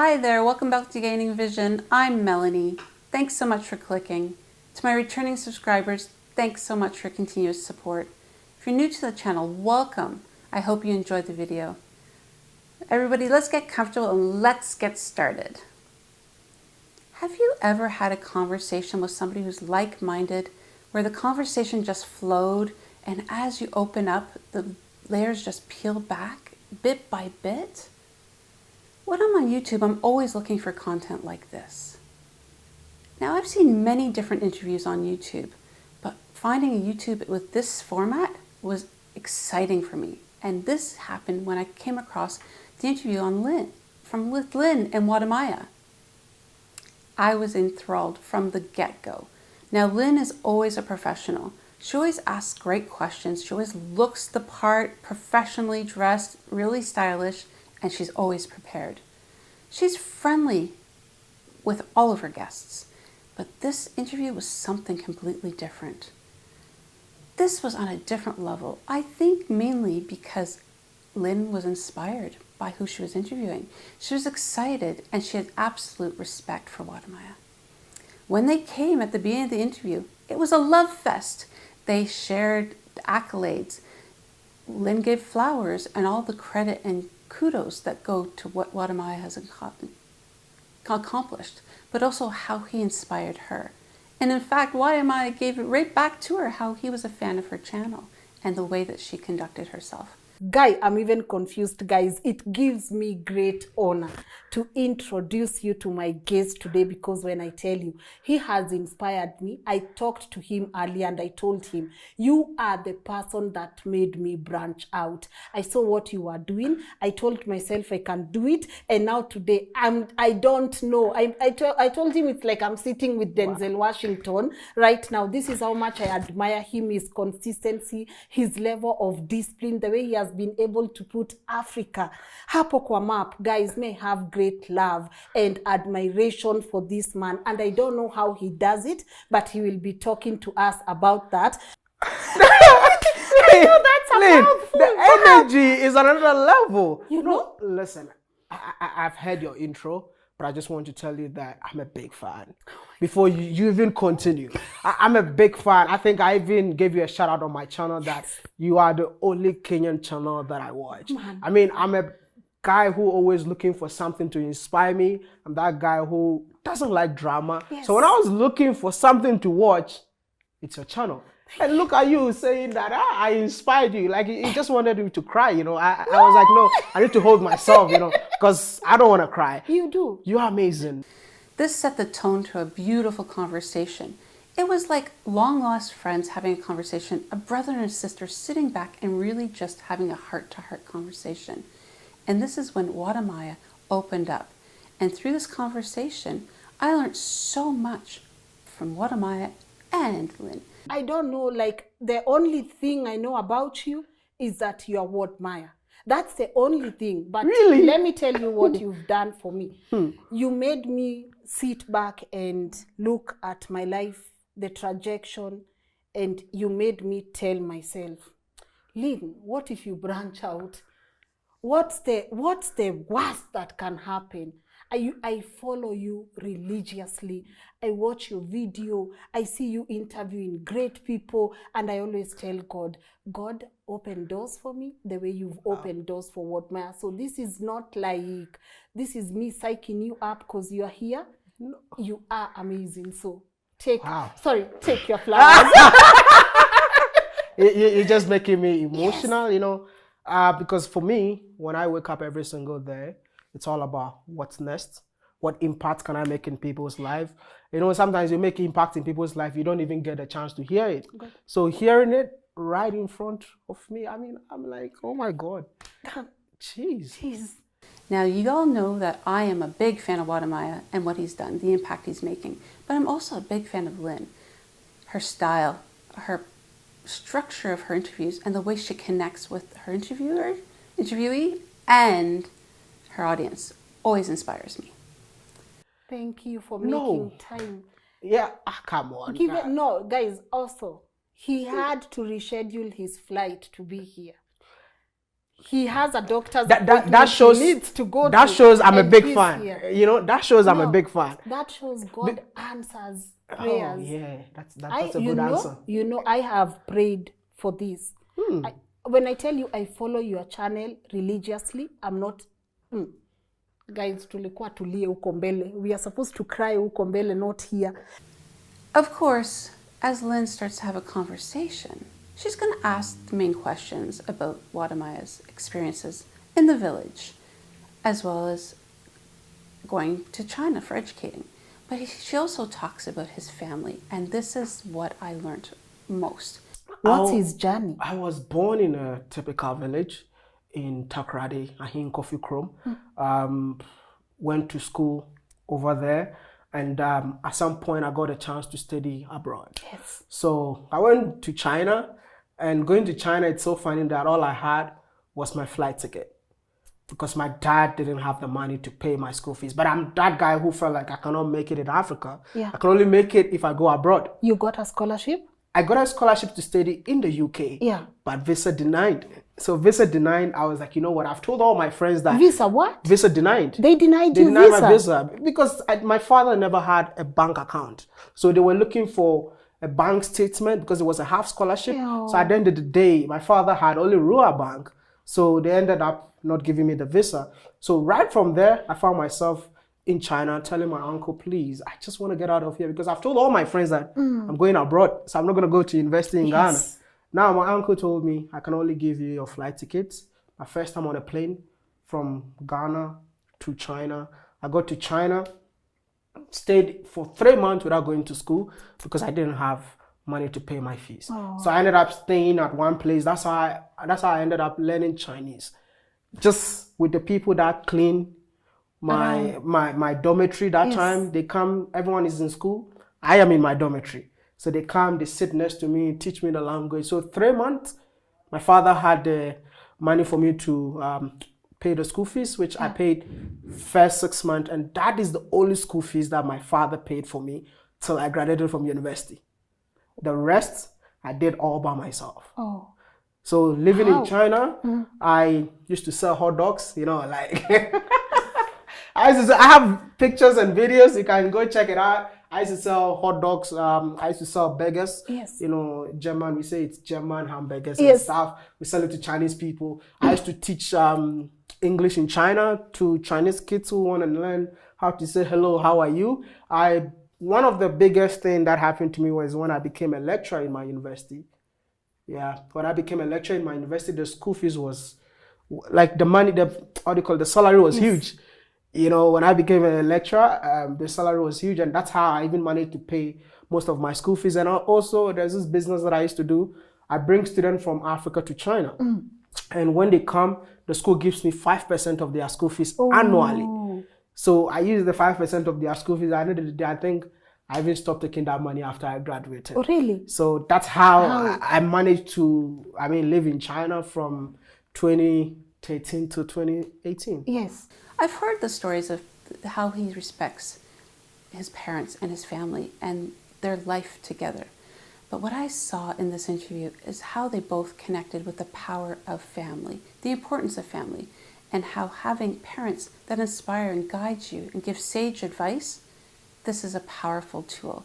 Hi there, welcome back to Gaining Vision. I'm Melanie. Thanks so much for clicking. To my returning subscribers, thanks so much for continuous support. If you're new to the channel, welcome. I hope you enjoyed the video. Everybody, let's get comfortable and let's get started. Have you ever had a conversation with somebody who's like-minded, where the conversation just flowed, and as you open up, the layers just peel back bit by bit? When I'm on YouTube, I'm always looking for content like this. Now, I've seen many different interviews on YouTube, but finding a YouTube with this format was exciting for me. And this happened when I came across the interview on with Lynn and Wadamaya. I was enthralled from the get-go. Now, Lynn is always a professional. She always asks great questions. She always looks the part, professionally dressed, really stylish, and she's always prepared. She's friendly with all of her guests, but this interview was something completely different. This was on a different level, I think mainly because Lynn was inspired by who she was interviewing. She was excited and she had absolute respect for Wadamaya. When they came at the beginning of the interview, it was a love fest. They shared accolades. Lynn gave flowers and all the credit and kudos that go to what Wadamaya has accomplished, but also how he inspired her. And in fact, Wadamaya gave it right back to her how he was a fan of her channel and the way that she conducted herself. Guy, I'm even confused, guys. It gives me great honor to introduce you to my guest today, because when I tell you, he has inspired me. I talked to him earlier and I told him, you are the person that made me branch out. I saw what you are doing. I told myself I can do it. And now today, I don't know. I told him it's like I'm sitting with Denzel Washington right now. This is how much I admire him, his consistency, his level of discipline, the way he has been able to put Africa hapo kwa map. Guys, may have great love and admiration for this man, and I don't know how he does it, but he will be talking to us about that. Hey, Lynn, the energy is on another level. You know? Listen, I've heard your intro, but I just want to tell you that I'm a big fan. Before you even continue, I'm a big fan. I think I even gave you a shout out on my channel that you are the only Kenyan channel that I watch. Man. I mean, I'm a guy who always looking for something to inspire me. I'm that guy who doesn't like drama. Yes. So when I was looking for something to watch, it's your channel. And look at you saying that I inspired you. Like, you just wanted you to cry, you know. I was like, no, I need to hold myself, you know, because I don't want to cry. You do. You're amazing. This set the tone to a beautiful conversation. It was like long-lost friends having a conversation, a brother and a sister sitting back and really just having a heart-to-heart conversation. And this is when Wadamaya opened up. And through this conversation, I learned so much from Wadamaya and Lynn. I don't know, like, the only thing I know about you is that you are Wadamaya. That's the only thing. But really? Let me tell you what you've done for me. You made me sit back and look at my life, the trajectory, and you made me tell myself, Lynn, what if you branch out? What's the worst that can happen? I follow you religiously. I watch your video. I see you interviewing great people. And I always tell God, God, open doors for me the way you've opened doors for Wadamaya. So this is not like, this is me psyching you up because you are here. No. You are amazing. So take your flowers. You're just making me emotional, yes. You know, because for me, when I wake up every single day, it's all about what's next. What impact can I make in people's life? You know, sometimes you make impact in people's life, you don't even get a chance to hear it. Okay. So hearing it right in front of me, I mean, I'm like, oh my God. Jeez. Now, you all know that I am a big fan of Wadamaya and what he's done, the impact he's making. But I'm also a big fan of Lynn. Her style, her structure of her interviews, and the way she connects with her interviewee, and her audience always inspires me. Thank you for making time. Yeah, come on. No, guys, also, he had to reschedule his flight to be here. He has a doctor's That appointment shows. he needs to go That to, shows I'm a and big he's fan. here. You know, that shows I'm a No, big fan. That shows God answers Oh prayers. yeah, that's a You good know, answer. you know, I have prayed for this. When I tell you I follow your channel religiously, I'm not. Guys, tulikuwa tulie huko mbele. We are supposed to cry huko mbele, not here. Of course, as Lynn starts to have a conversation, she's going to ask the main questions about Wadamaya's experiences in the village, as well as going to China for educating. But she also talks about his family, and this is what I learned most. What's his journey? I was born in a typical village in Takrade, Ahin Coffee Chrome. Went to school over there, and at some point I got a chance to study abroad. Yes. So I went to China, and going to China, it's so funny that all I had was my flight ticket, because my dad didn't have the money to pay my school fees. But I'm that guy who felt like I cannot make it in Africa. Yeah. I can only make it if I go abroad. You got a scholarship? I got a scholarship to study in the UK. Yeah. But visa denied. So visa denied, I was like, you know what? I've told all my friends that. Visa what? Visa denied. They denied They you denied visa? my visa because my father never had a bank account. So they were looking for a bank statement because it was a half scholarship. Ew. So at the end of the day, my father had only rural bank. So they ended up not giving me the visa. So right from there, I found myself in China telling my uncle, please, I just want to get out of here, because I've told all my friends that I'm going abroad. So I'm not going to go to university in Ghana. Now my uncle told me I can only give you your flight tickets. My first time on a plane from Ghana to China. I got to China, stayed for 3 months without going to school because I didn't have money to pay my fees. So I ended up staying at one place. That's how I ended up learning Chinese. Just with the people that clean my dormitory that time. They come, everyone is in school. I am in my dormitory. So they come, they sit next to me, teach me the language. So 3 months, my father had the money for me to pay the school fees, which I paid first 6 months. And that is the only school fees that my father paid for me till I graduated from university. The rest, I did all by myself. Oh. So living in China, I used to sell hot dogs, you know, like... I have pictures and videos. You can go check it out. I used to sell hot dogs. I used to sell burgers. Yes. You know, German. We say it's German hamburgers and stuff. We sell it to Chinese people. I used to teach English in China to Chinese kids who want to learn how to say hello, how are you? One of the biggest thing that happened to me was when I became a lecturer in my university. Yeah, when I became a lecturer in my university, the school fees was like the money. The salary was huge. You know, when I became a lecturer, the salary was huge, and that's how I even managed to pay most of my school fees. And also, there's this business that I used to do. I bring students from Africa to China. And when they come, the school gives me 5% of their school fees annually. So I use the 5% of their school fees. At the end of the day, I think I even stopped taking that money after I graduated. Oh, really? So that's how I managed to, live in China from 2013 to 2018. Yes. I've heard the stories of how he respects his parents and his family and their life together. But what I saw in this interview is how they both connected with the power of family, the importance of family, and how having parents that inspire and guide you and give sage advice, this is a powerful tool.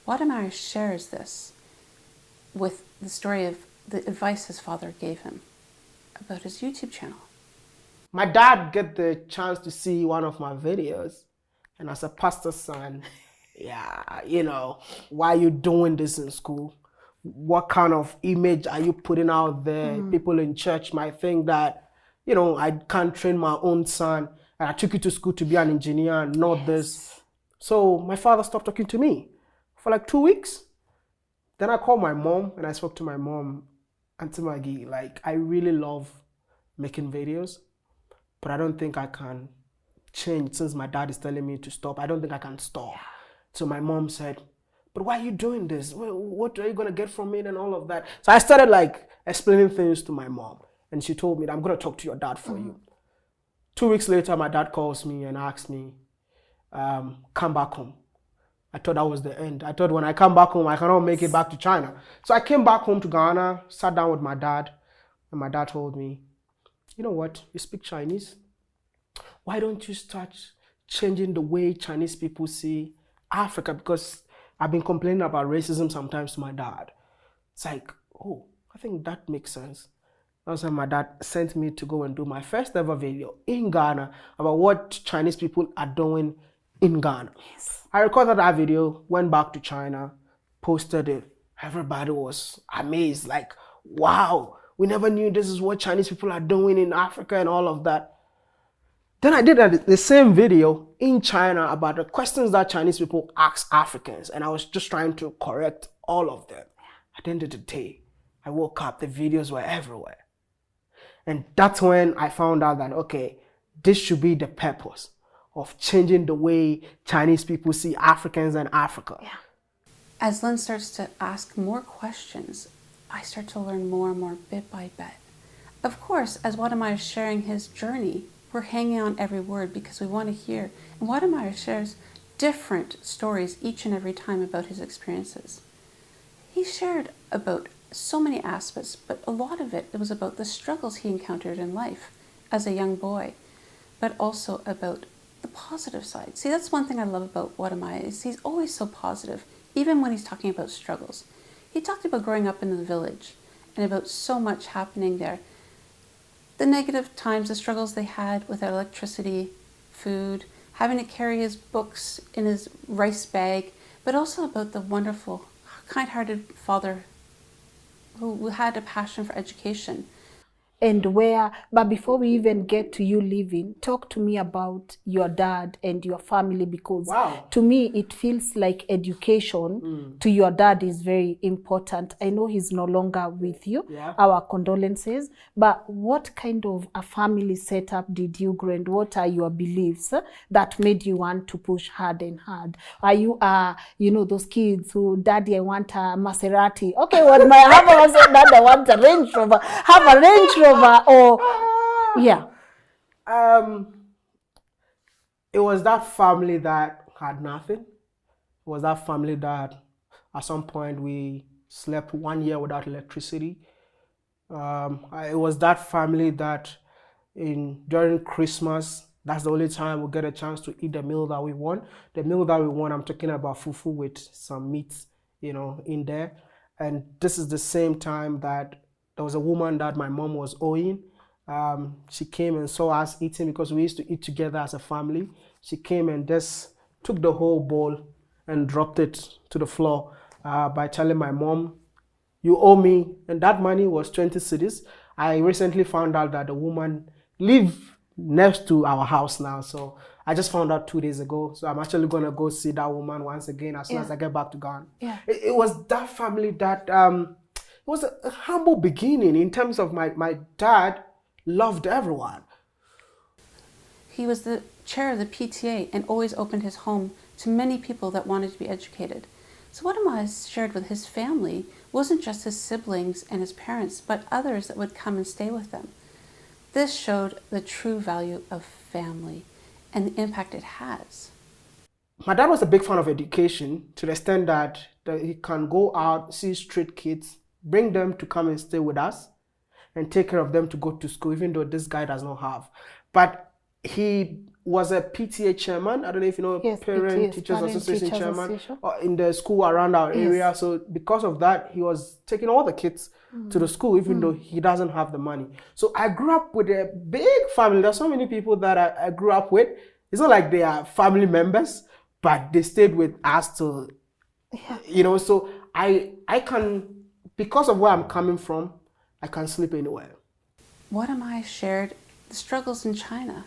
Wadamaya shares this with the story of the advice his father gave him about his YouTube channel. My dad get the chance to see one of my videos, and as a pastor's son, why are you doing this in school? What kind of image are you putting out there? People in church might think that, I can't train my own son, and I took you to school to be an engineer, not this. So my father stopped talking to me for like 2 weeks. Then I called my mom, and I spoke to my mom, Auntie Maggie, like, I really love making videos, but I don't think I can change since my dad is telling me to stop. I don't think I can stop. So my mom said, but why are you doing this? What are you going to get from it and all of that? So I started like explaining things to my mom, and she told me that I'm going to talk to your dad for you. 2 weeks later, my dad calls me and asks me, come back home. I thought that was the end. I thought when I come back home, I cannot make it back to China. So I came back home to Ghana, sat down with my dad, and my dad told me, you know what, you speak Chinese. Why don't you start changing the way Chinese people see Africa? Because I've been complaining about racism sometimes to my dad. It's like, oh, I think that makes sense. That's why my dad sent me to go and do my first ever video in Ghana about what Chinese people are doing in Ghana. Yes. I recorded that video, went back to China, posted it. Everybody was amazed, like, wow, we never knew this is what Chinese people are doing in Africa and all of that. Then I did the same video in China about the questions that Chinese people ask Africans, and I was just trying to correct all of them. At the end of the day, I woke up, the videos were everywhere. And that's when I found out that, okay, this should be the purpose of changing the way Chinese people see Africans and Africa. Yeah. As Lynn starts to ask more questions, I start to learn more and more bit by bit. Of course, as Wadamaya is sharing his journey, we're hanging on every word because we want to hear. And Wadamaya shares different stories each and every time about his experiences. He shared about so many aspects, but a lot of it was about the struggles he encountered in life as a young boy, but also about the positive side. See, that's one thing I love about Wadamaya is he's always so positive, even when he's talking about struggles. He talked about growing up in the village and about so much happening there. The negative times, the struggles they had with electricity, food, having to carry his books in his rice bag, but also about the wonderful, kind-hearted father who had a passion for education. And but before we even get to you leaving, talk to me about your dad and your family, because to me, it feels like education to your dad is very important. I know he's no longer with you, our condolences, but what kind of a family setup did you grow and what are your beliefs that made you want to push hard and hard? Are you, you know, those kids who, daddy, I want a Maserati. Okay, when my husband said, dad, I want a Range Rover, have a Range Rover. Or it was that family that had nothing. It was that family that at some point we slept 1 year without electricity. It was that family that during Christmas, that's the only time we get a chance to eat the meal that we want. The meal that we want, I'm talking about fufu with some meat, you know, in there. And this is the same time that there was a woman that my mom was owing. She came and saw us eating because we used to eat together as a family. She came and just took the whole bowl and dropped it to the floor by telling my mom, you owe me. And that money was 20 cedis. I recently found out that the woman lives next to our house now. So I just found out 2 days ago. So I'm actually going to go see that woman once again as soon as I get back to Ghana. Yeah. It was that family that... it was a humble beginning in terms of my dad loved everyone. He was the chair of the PTA and always opened his home to many people that wanted to be educated. So what Wadamaya shared with his family wasn't just his siblings and his parents, but others that would come and stay with them. This showed the true value of family and the impact it has. My dad was a big fan of education to the extent that he can go out, see street kids, bring them to come and stay with us and take care of them to go to school, even though this guy does not have. But he was a PTA chairman. I don't know if you know, Parent Teachers Association chairman in the school around our area. So because of that, he was taking all the kids to the school, even though he doesn't have the money. So I grew up with a big family. There's so many people that I grew up with. It's not like they are family members, but they stayed with us till, you know, so I can... Because of where I'm coming from, I can sleep anywhere. Wadamaya shared the struggles in China,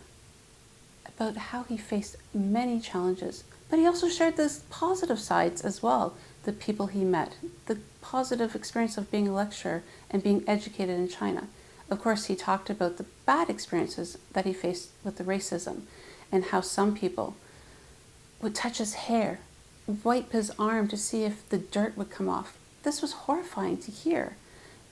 about how he faced many challenges, but he also shared the positive sides as well, the people he met, the positive experience of being a lecturer and being educated in China. Of course, he talked about the bad experiences that he faced with the racism and how some people would touch his hair, wipe his arm to see if the dirt would come off. This was horrifying to hear,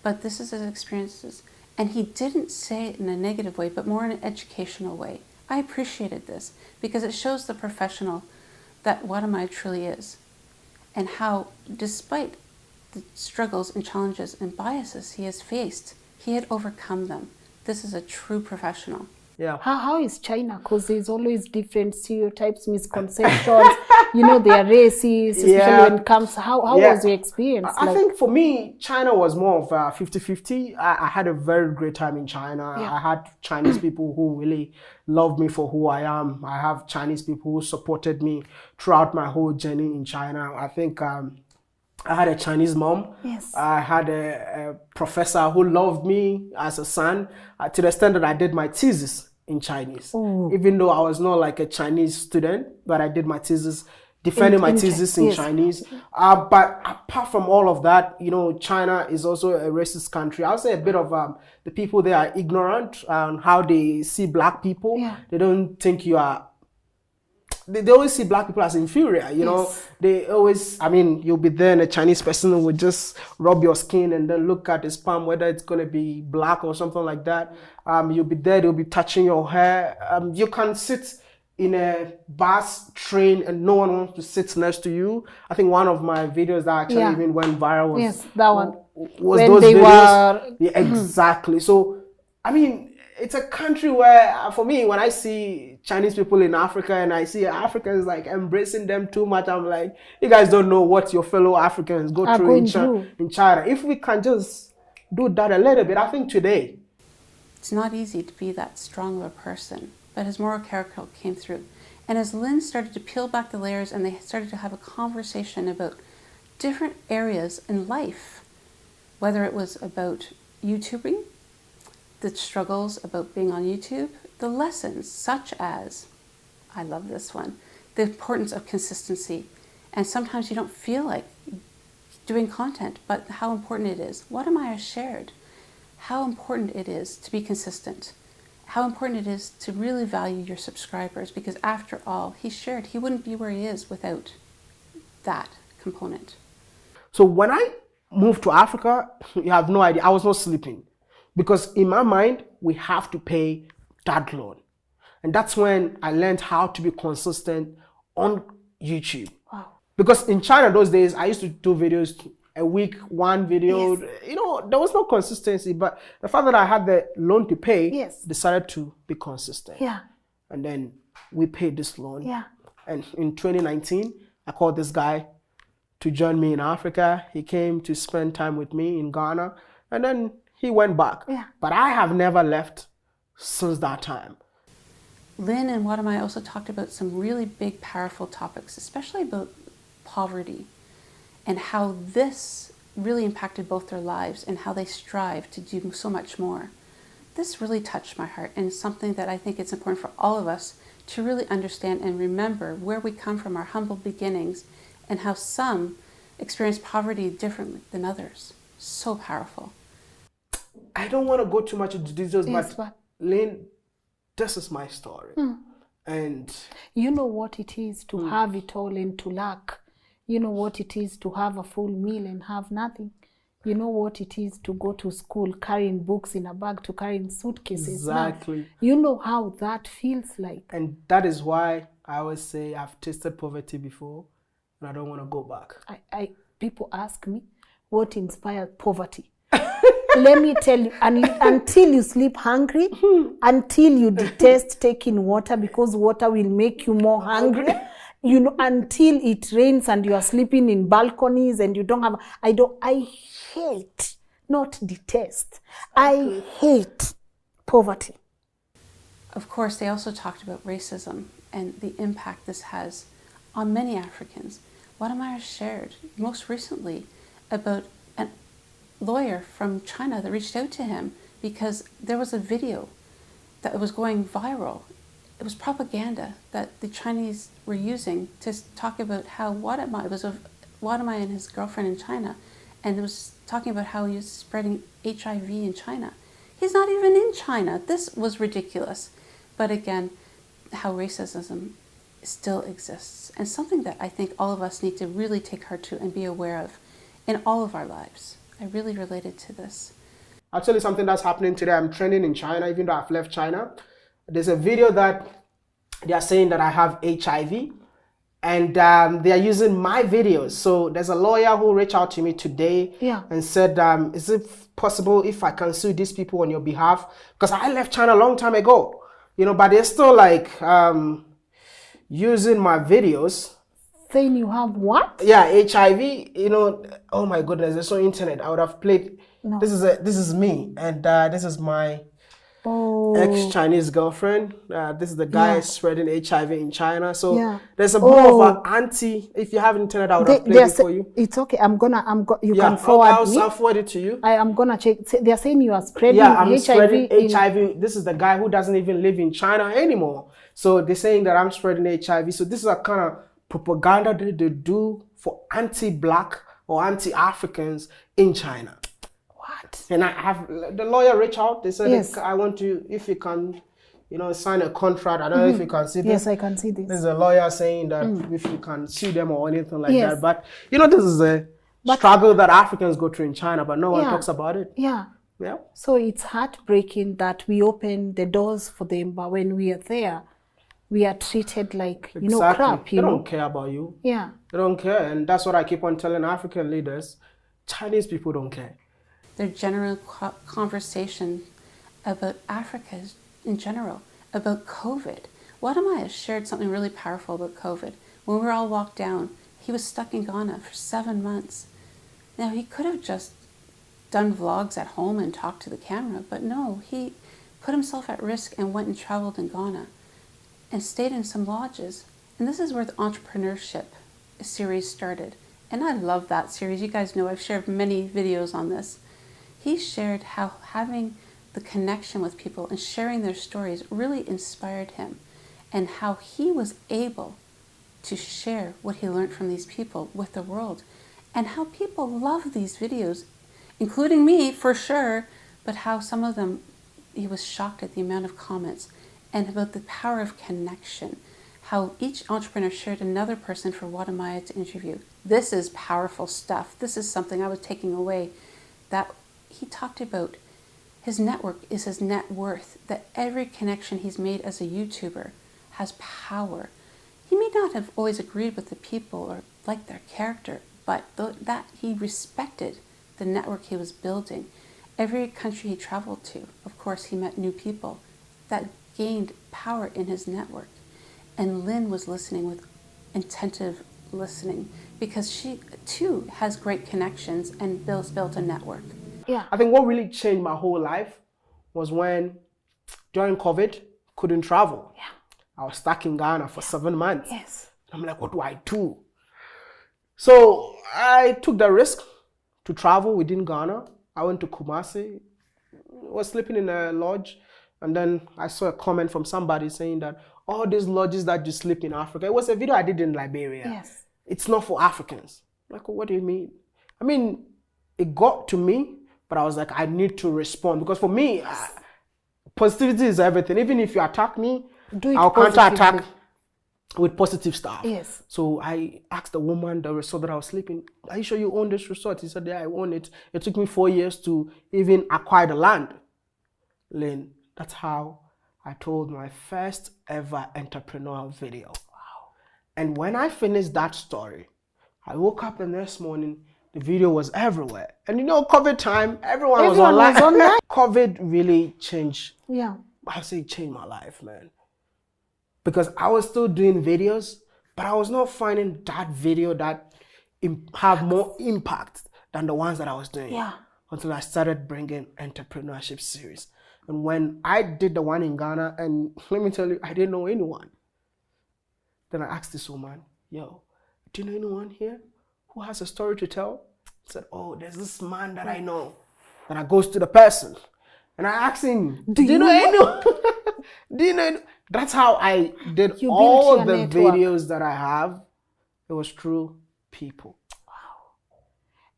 but this is his experiences. And he didn't say it in a negative way, but more in an educational way. I appreciated this because it shows the professional that Wadamaya truly is, and how, despite the struggles and challenges and biases he has faced, he had overcome them. this is a true professional. Yeah. How is China? Because there's always different stereotypes, misconceptions. You know, they are racist, especially when it comes. How was your experience? I think for me, China was more of a 50-50. I had a very great time in China. Yeah. I had Chinese people who really loved me for who I am. I have Chinese people who supported me throughout my whole journey in China. I think I had a Chinese mom. Yes. I had a professor who loved me as a son, to the extent that I did my thesis in Chinese. Ooh. Even though I was not like a Chinese student, but I did my thesis, defending my thesis in yes. Chinese. But apart from all of that, you know, China is also a racist country. I'll say a bit of the people there are ignorant on how they see black people. Yeah. They don't think you are. They always see black people as inferior, you know. They always, I mean, you'll be there and a Chinese person will just rub your skin and then look at his palm, whether it's going to be black or something like that. You'll be there, they'll be touching your hair. You can sit in a bus, train, and no one wants to sit next to you. I think one of my videos that actually even went viral was, that one. Was when those they videos. Yeah, exactly. So, I mean, it's a country where, for me, when I see Chinese people in Africa and I see Africans like embracing them too much, I'm like, you guys don't know what your fellow Africans go through in China. If we can just do that a little bit, I think today. It's not easy to be that strong of a person, but his moral character came through. And as Lynn started to peel back the layers and they started to have a conversation about different areas in life, whether it was about YouTubing, the struggles about being on YouTube, the lessons such as, I love this one, the importance of consistency. And sometimes you don't feel like doing content, but how important it is. What Amaya shared, how important it is to be consistent, how important it is to really value your subscribers, because after all, he shared he wouldn't be where he is without that component. So when I moved to Africa, you have no idea, I was not sleeping. Because in my mind, we have to pay that loan. And that's when I learned how to be consistent on YouTube. Wow. Because in China those days, I used to do videos a week, one video. Yes. You know, there was no consistency. But the fact that I had the loan to pay, decided to be consistent. Yeah. And then we paid this loan. Yeah. And in 2019, I called this guy to join me in Africa. He came to spend time with me in Ghana. And then he went back. Yeah. But I have never left since that time. Lynn and Wadamai also talked about some really big, powerful topics, especially about poverty and how this really impacted both their lives and how they strive to do so much more. This really touched my heart and something that I think it's important for all of us to really understand and remember where we come from, our humble beginnings, and how some experience poverty differently than others. So powerful. I don't want to go too much into details, but Lynn, this is my story. And you know what it is to have it all and to lack. You know what it is to have a full meal and have nothing. You know what it is to go to school carrying books in a bag to carrying suitcases. Exactly. Now, you know how that feels like. And that is why I always say I've tasted poverty before and I don't want to go back. People ask me, what inspired poverty? Let me tell you, until you sleep hungry, until you detest taking water because water will make you more hungry, you know, until it rains and you are sleeping in balconies and you don't have, I hate, not detest, I hate poverty. Of course, they also talked about racism and the impact this has on many Africans. Wadamaya shared most recently about a lawyer from China that reached out to him because there was a video that was going viral. It was propaganda that the Chinese were using to talk about how it was of Wadamaya and his girlfriend in China, and it was talking about how he was spreading HIV in China. He's not even in China. This was ridiculous. But again, how racism still exists, and something that I think all of us need to really take heart to and be aware of in all of our lives. I really related to this. I'll tell you something that's happening today. I'm trending in China, even though I've left China. There's a video that they are saying that I have HIV, and they are using my videos. So there's a lawyer who reached out to me today and said, is it possible if I can sue these people on your behalf? Because I left China a long time ago, you know, but they're still like using my videos. Saying you have what? Yeah, HIV, you know, oh my goodness, there's no internet. I would have played. No. This is me, and this is my Oh. ex-Chinese girlfriend. This is the guy Yeah. spreading HIV in China. So Yeah. there's a bit of an anti. If you have internet, I would have played it for you. It's okay. You Yeah, can forward me. I'll forward it to you. I am gonna check. They're saying you are spreading Yeah, I'm HIV. spreading HIV. This is the guy who doesn't even live in China anymore. So they're saying that I'm spreading HIV. So this is a kind of propaganda that they do for anti-black or anti-Africans in China. What? And I have the lawyer reach out. They said, Yes. I want you, if you can, you know, sign a contract. I don't know if you can see this. Yes, I can see this. There's a lawyer saying that if you can sue them or anything like Yes. that. But, you know, this is a struggle that Africans go through in China, but no one talks about it. Yeah. Yeah. So it's heartbreaking that we open the doors for them, but when we are there, we are treated like, you know, crap. They don't care about you. Yeah. They don't care. And that's what I keep on telling African leaders. Chinese people don't care. Their general conversation about Africa in general, about COVID. Wadamai has shared something really powerful about COVID. When we were all locked down, he was stuck in Ghana for 7 months. Now, he could have just done vlogs at home and talked to the camera, but no, he put himself at risk and went and traveled in Ghana and stayed in some lodges. And this is where the entrepreneurship series started. And I love that series. You guys know I've shared many videos on this. He shared how having the connection with people and sharing their stories really inspired him, and how he was able to share what he learned from these people with the world, and how people love these videos, including me for sure, but how some of them, he was shocked at the amount of comments and about the power of connection, how each entrepreneur shared another person for Wadamaya to interview. This is powerful stuff. This is something I was taking away, that he talked about his network is his net worth, that every connection he's made as a YouTuber has power. He may not have always agreed with the people or liked their character, but that he respected the network he was building. Every country he traveled to, of course, he met new people that gained power in his network. And Lynn was listening with attentive listening, because she too has great connections and built a network. Yeah. I think what really changed my whole life was when, during COVID, couldn't travel. Yeah. I was stuck in Ghana for 7 months. Yes. I'm like, what do I do? So I took the risk to travel within Ghana. I went to Kumasi, was sleeping in a lodge, and then I saw a comment from somebody saying that all these lodges that you sleep in Africa, it was a video I did in Liberia. Yes. It's not for Africans. Like, what do you mean? I mean, it got to me, but I was like, I need to respond, because for me, positivity is everything. Even if you attack me, I'll counter-attack with positive stuff. Yes. So I asked the woman, the resort that I was sleeping, are you sure you own this resort? He said, yeah, I own it. It took me 4 years to even acquire the land. Lynn, that's how I told my first ever entrepreneurial video. Wow. And when I finished that story, I woke up the next morning, the video was everywhere. And you know, COVID time, everyone was online. COVID really changed. Yeah. I say it changed my life, man. Because I was still doing videos, but I was not finding that video that have more impact than the ones that I was doing. Yeah. Until I started bringing entrepreneurship series. And when I did the one in Ghana, and let me tell you, I didn't know anyone. Then I asked this woman, yo, do you know anyone here who has a story to tell? I said, oh, there's this man that I know. Then I goes to the person. And I asked him, do you know anyone? Do you know? That's how I did all the videos that I have. It was through people. Wow.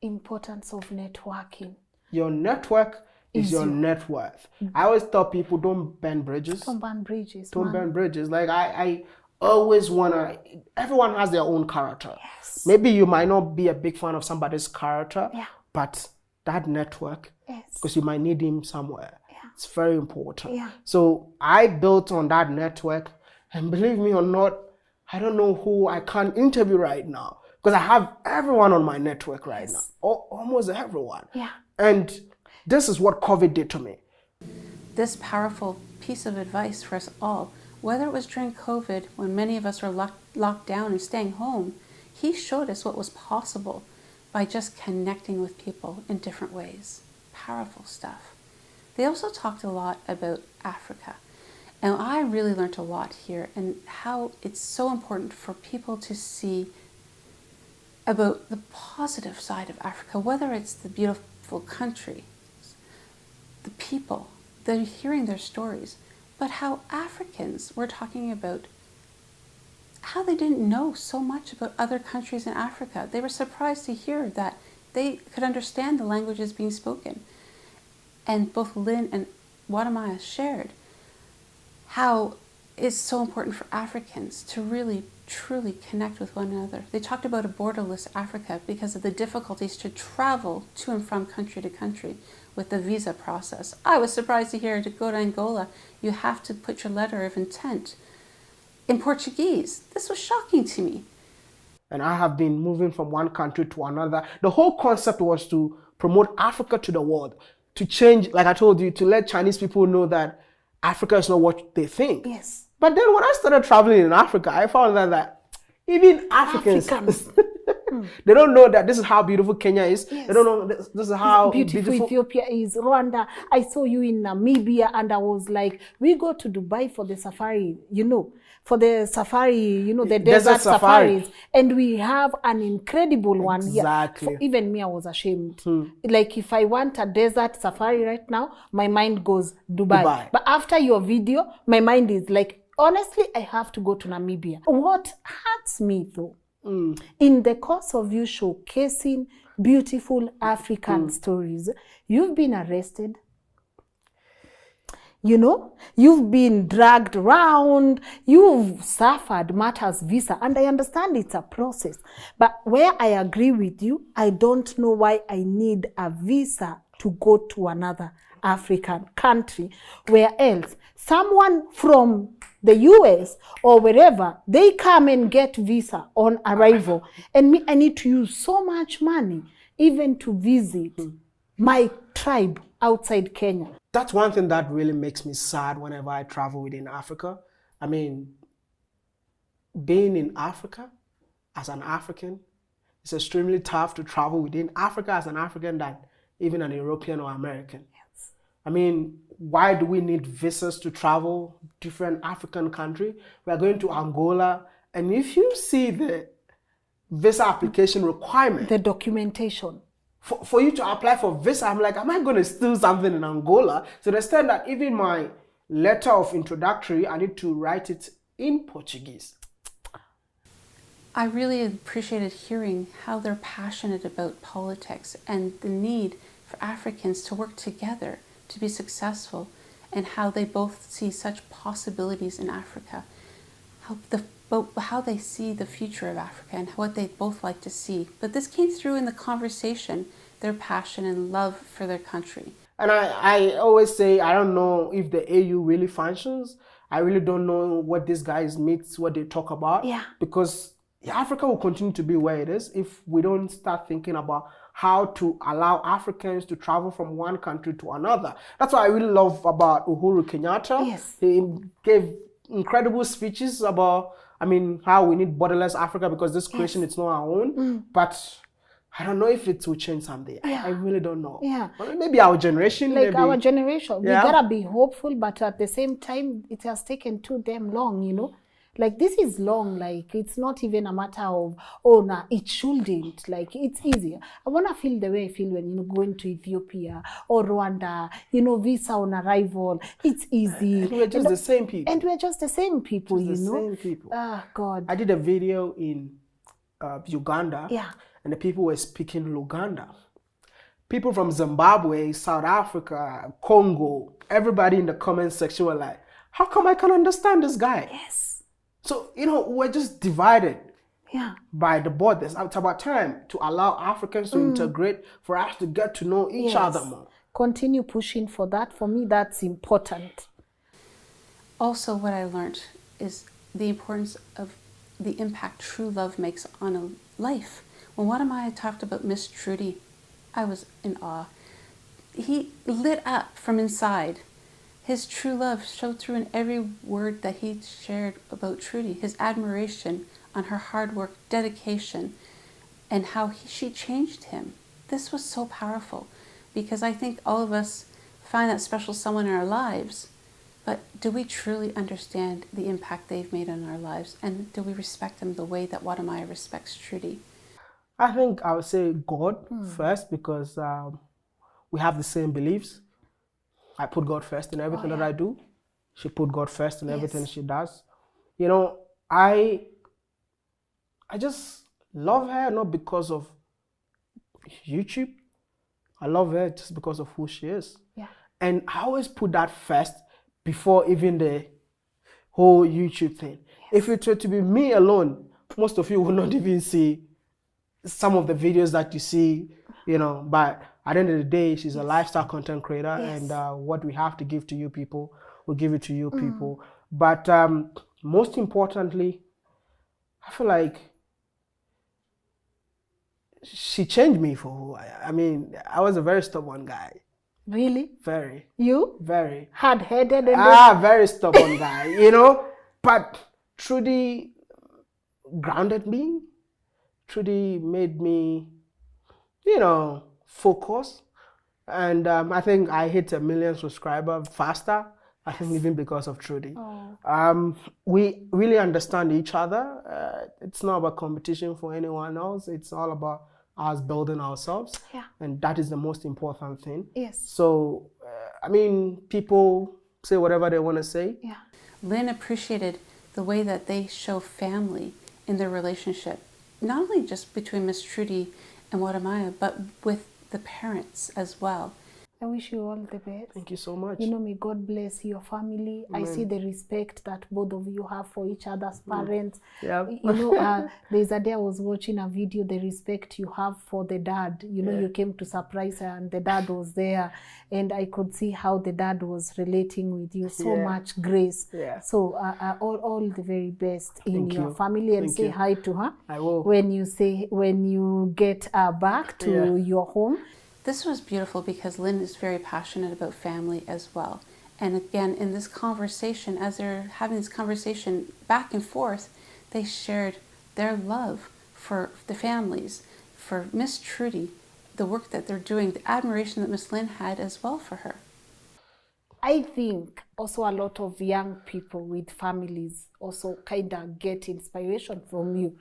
Importance of networking. Your network is your net worth. I always tell people, don't burn bridges. Don't burn bridges. Don't burn bridges. Like I always wanna, everyone has their own character. Yes. Maybe you might not be a big fan of somebody's character, yeah, but that network, yes, because you might need him somewhere. It's very important. Yeah. So I built on that network, and believe me or not, I don't know who I can interview right now, because I have everyone on my network right now. Almost everyone. Yeah. And This is what COVID did to me. This powerful piece of advice for us all, whether it was during COVID when many of us were locked down and staying home, he showed us what was possible by just connecting with people in different ways. Powerful stuff. They also talked a lot about Africa. And I really learned a lot here and how it's so important for people to see about the positive side of Africa, whether it's the beautiful country, the people, they're hearing their stories, but how Africans were talking about how they didn't know so much about other countries in Africa. They were surprised to hear that they could understand the languages being spoken. And both Lynn and Wadamaya shared how it's so important for Africans to really, truly connect with one another. They talked about a borderless Africa because of the difficulties to travel to and from country to country with the visa process. I was surprised to hear to go to Angola, you have to put your letter of intent in Portuguese. This was shocking to me. And I have been moving from one country to another. The whole concept was to promote Africa to the world, to change, like I told you, to let Chinese people know that Africa is not what they think. Yes. But then when I started traveling in Africa, I found out that even Africans. They don't know that this is how beautiful Kenya is. Yes. They don't know this is how beautiful Ethiopia is. Rwanda. I saw you in Namibia and I was like, we go to Dubai for the safari, for the safari, the desert safaris. And we have an incredible one here. Exactly. Even me, I was ashamed. Like if I want a desert safari right now, my mind goes Dubai. But after your video, my mind is like, honestly, I have to go to Namibia. What hurts me though, in the course of you showcasing beautiful African stories, you've been arrested. You've been dragged around, you've suffered matters visa, and I understand it's a process. But where I agree with you, I don't know why I need a visa to go to another African country, where else someone from the US or wherever, they come and get visa on arrival. And me, I need to use so much money even to visit my tribe outside Kenya. That's one thing that really makes me sad whenever I travel within Africa. I mean, being in Africa as an African, it's extremely tough to travel within Africa as an African than even an European or American. Yes. I mean, why do we need visas to travel different African country? We are going to Angola, and if you see the visa application requirement, the documentation, for you to apply for visa, I'm like, am I going to steal something in Angola? So they understand that even my letter of introductory, I need to write it in Portuguese. I really appreciated hearing how they're passionate about politics and the need for Africans to work together to be successful, and how they both see such possibilities in Africa, how they see the future of Africa and what they both like to see. But this came through in the conversation, their passion and love for their country. And I always say, I don't know if the AU really functions. I really don't know what these guys meet, what they talk about. Yeah. Because Africa will continue to be where it is if we don't start thinking about how to allow Africans to travel from one country to another. That's what I really love about Uhuru Kenyatta. Yes. He gave incredible speeches about, how we need borderless Africa because this creation is not our own. But I don't know if it will change someday. Yeah. I really don't know. Yeah. Maybe our generation. Our generation. Yeah. We gotta be hopeful, but at the same time, it has taken too damn long, Like, this is long. Like, it's not even a matter of, it shouldn't. Like, it's easier. I want to feel the way I feel when, going to Ethiopia or Rwanda, visa on arrival. It's easy. And we're just the same people. And we're just the same people, the same people. Ah, God. I did a video in Uganda. Yeah. And the people were speaking Luganda. People from Zimbabwe, South Africa, Congo, everybody in the comment section were like, how come I can't understand this guy? Yes. So, we're just divided by the borders. It's about time to allow Africans to integrate, for us to get to know each other more. Continue pushing for that. For me, that's important. Also, what I learned is the importance of the impact true love makes on a life. When Wadamaya talked about Miss Trudy, I was in awe. he lit up from inside. His true love showed through in every word that he shared about Trudy, his admiration on her hard work, dedication, and how she changed him. This was so powerful because I think all of us find that special someone in our lives, but do we truly understand the impact they've made on our lives? And do we respect them the way that Wadamaya respects Trudy? I think I would say God first, because we have the same beliefs. I put God first in everything that I do. She put God first in everything she does. You know, I just love her not because of YouTube. I love her just because of who she is. Yeah. And I always put that first before even the whole YouTube thing. If it were to be me alone, most of you would not even see some of the videos that you see, you know, but at the end of the day, she's a lifestyle content creator, and what we have to give to you people, we'll give it to you people. But most importantly, I feel like she changed me for who I mean, I was a very stubborn guy. Really? Very. You? Very. Hard-headed and very stubborn guy, you know. But Trudy grounded me. Trudy made me, you know, focus. And I think I hit 1 million subscribers faster. I think even because of Trudy. We really understand each other. It's not about competition for anyone else. It's all about us building ourselves. Yeah. And that is the most important thing. Yes. So, I mean, people say whatever they want to say. Yeah. Lynn appreciated the way that they show family in their relationship, not only just between Miss Trudy and Wadamaya, but with the parents as well. I wish you all the best. Thank you so much. You know, may God bless your family. Amen. I see the respect that both of you have for each other's parents. Yeah. You know, there's a day I was watching a video, the respect you have for the dad. You know, you came to surprise her and the dad was there. And I could see how the dad was relating with you. So much grace. Yeah. So all the very best in Thank your you. family, and Thank say you. hi to her. I will. When you get back to your home. This was beautiful because Lynn is very passionate about family as well. And again, in this conversation, as they're having this conversation back and forth, they shared their love for the families, for Miss Trudy, the work that they're doing, the admiration that Miss Lynn had as well for her. I think also a lot of young people with families also kind of get inspiration from you.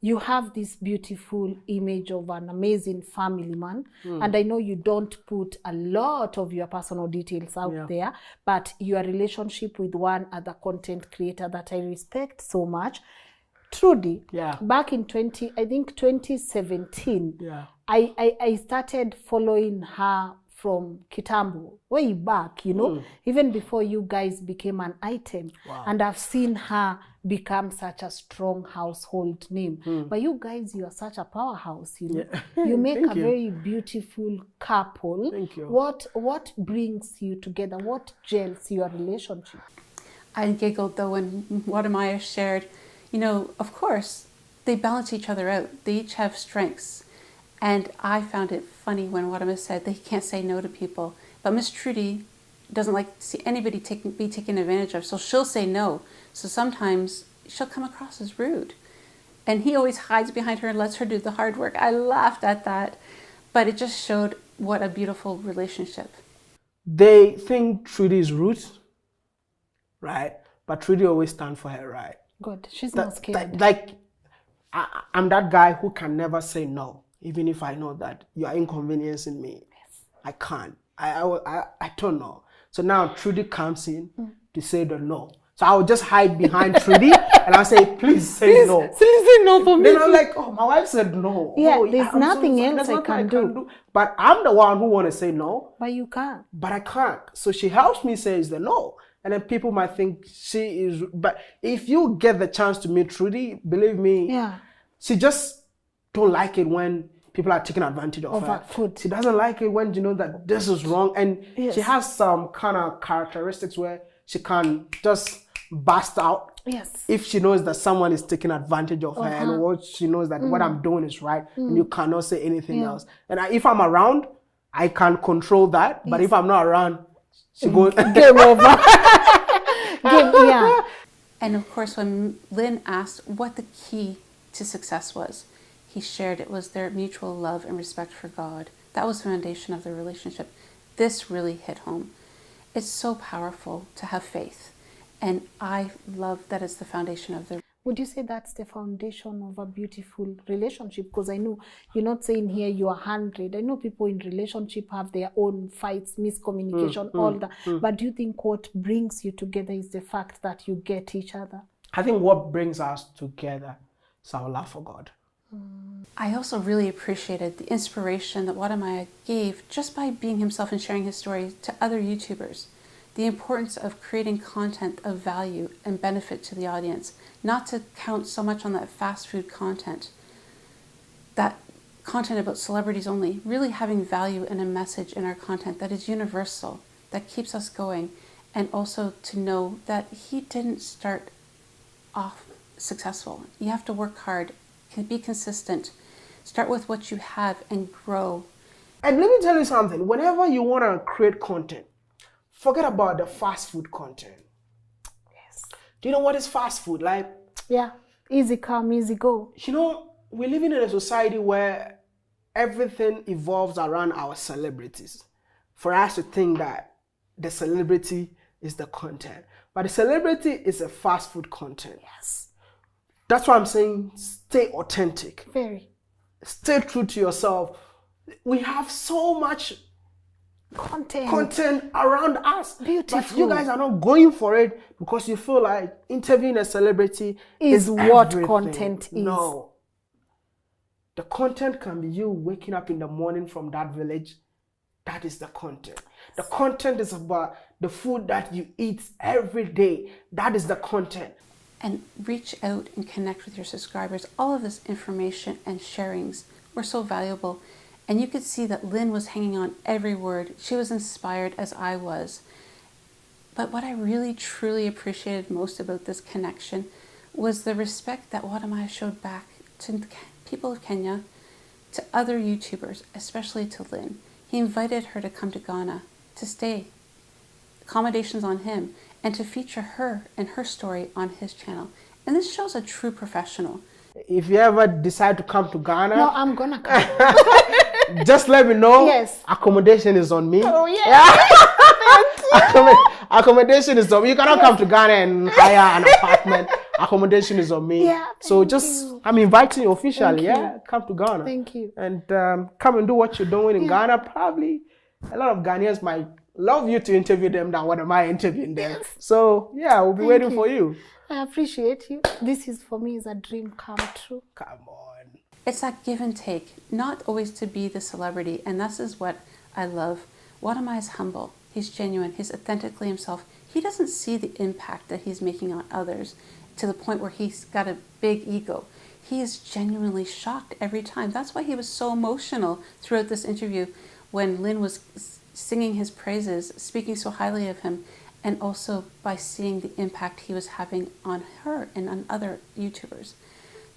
You have this beautiful image of an amazing family man. And I know you don't put a lot of your personal details out there, but your relationship with one other content creator that I respect so much, Trudy, back in 2017, I started following her from Kitambo, way back, you know, even before you guys became an item. And I've seen her become such a strong household name. But you guys, you are such a powerhouse, you know. You make a very beautiful couple. Thank you. What brings you together? What gels your relationship? I giggled though when Wadamaya shared, you know, of course, they balance each other out. They each have strengths. And I found it funny when Wadamaya said that he can't say no to people. But Miss Trudy doesn't like to see anybody be taken advantage of, so she'll say no. So sometimes she'll come across as rude. And he always hides behind her and lets her do the hard work. I laughed at that. But it just showed what a beautiful relationship. They think Trudy is rude, right? But Trudy always stands for her right. Good. She's not scared. I'm that guy who can never say no. Even if I know that you are inconveniencing me, I can't. I don't know. So now Trudy comes in to say the no. So I will just hide behind Trudy and I'll say, please say no. Please say no for me. Then I'm like, oh, my wife said no. Yeah, oh, there's nothing else I can do. But I'm the one who want to say no. But you can't. But I can't. So she helps me say the no. And then people might think she is, but if you get the chance to meet Trudy, believe me, she just don't like it when people are taking advantage of her. Food. She doesn't like it when you know that this is wrong. And she has some kind of characteristics where she can just burst out if she knows that someone is taking advantage of her, and what she knows that what I'm doing is right, and you cannot say anything else. And if I'm around, I can't control that. But if I'm not around, she goes Game over. Yeah. And of course, when Lynn asked what the key to success was, he shared it was their mutual love and respect for God. That was the foundation of their relationship. This really hit home. It's so powerful to have faith. And I love that it's the foundation of their. Would you say that's the foundation of a beautiful relationship? Because I know you're not saying here you're 100. I know people in relationship have their own fights, miscommunication, all that. But do you think what brings you together is the fact that you get each other? I think what brings us together is our love for God. I also really appreciated the inspiration that Wadamaya gave just by being himself and sharing his story to other YouTubers. The importance of creating content of value and benefit to the audience, not to count so much on that fast food content, that content about celebrities only, really having value and a message in our content that is universal, that keeps us going, and also to know that he didn't start off successful. You have to work hard, be consistent, start with what you have and grow. And let me tell you something, whenever you want to create content, forget about the fast food content. Yes. Do you know what is fast food? Like, yeah, easy come, easy go. You know, we're living in a society where everything evolves around our celebrities. For us to think that the celebrity is the content, but the celebrity is a fast food content. Yes. That's why I'm saying stay authentic. Very. Stay true to yourself. We have so much content around us. Beautiful. But you guys are not going for it because you feel like interviewing a celebrity is what everything. content is. No. The content can be you waking up in the morning from that village. That is the content. The content is about the food that you eat every day. That is the content. And reach out and connect with your subscribers. All of this information and sharings were so valuable. And you could see that Lynn was hanging on every word. She was inspired as I was. But what I really, truly appreciated most about this connection was the respect that Wadamaya showed back to the people of Kenya, to other YouTubers, especially to Lynn. He invited her to come to Ghana, to stay, accommodations on him, and to feature her and her story on his channel. And this shows a true professional. If you ever decide to come to Ghana, no, I'm gonna come. Just let me know. Yes. Accommodation is on me. Oh yeah. Accommodation is on me. You cannot come to Ghana and hire an apartment. Accommodation is on me. Yeah, so just I'm inviting you officially. Thank Yeah, come to Ghana. Thank you. And come and do what you're doing in Ghana. Probably a lot of Ghanaians might love you to interview them than what am I interviewing them. Yes. So yeah, we'll be waiting for you. I appreciate you. This is for me is a dream come true. Come on. It's that give and take, not always to be the celebrity. And this is what I love. Wadamaya is humble. He's genuine. He's authentically himself. He doesn't see the impact that he's making on others to the point where he's got a big ego. He is genuinely shocked every time. That's why he was so emotional throughout this interview when Lynn was singing his praises, speaking so highly of him, and also by seeing the impact he was having on her and on other YouTubers.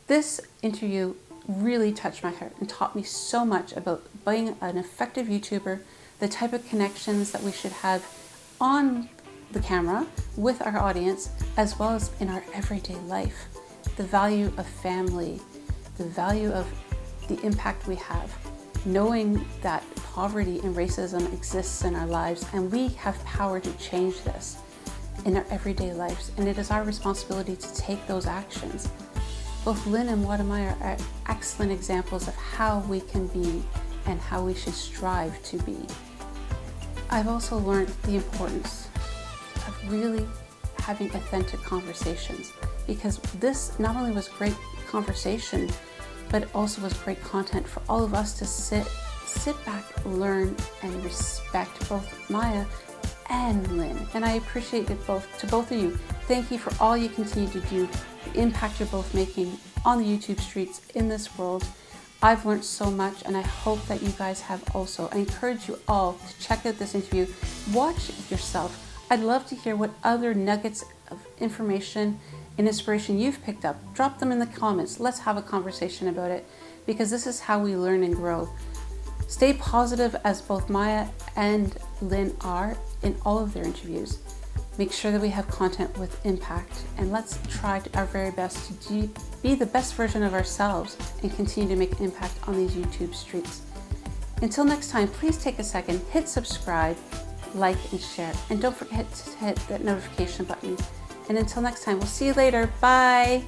This interview really touched my heart and taught me so much about being an effective YouTuber, the type of connections that we should have on the camera with our audience, as well as in our everyday life. The value of family, the value of the impact we have, knowing that poverty and racism exists in our lives and we have power to change this in our everyday lives, and it is our responsibility to take those actions. Both Lynn and Wadamaya are excellent examples of how we can be and how we should strive to be. I've also learned the importance of really having authentic conversations, because this not only was great conversation, but it also was great content for all of us to sit back, learn, and respect both Maya and Lynn. And I appreciate it to both of you. Thank you for all you continue to do, the impact you're both making on the YouTube streets in this world. I've learned so much, and I hope that you guys have also. I encourage you all to check out this interview. Watch it yourself. I'd love to hear what other nuggets of information and inspiration you've picked up. Drop them in the comments. Let's have a conversation about it, because this is how we learn and grow. Stay positive as both Maya and Lynn are in all of their interviews. Make sure that we have content with impact, and let's try our very best to be the best version of ourselves and continue to make impact on these YouTube streets. Until next time, please take a second, hit subscribe, like, and share, and don't forget to hit that notification button. And until next time, we'll see you later. Bye.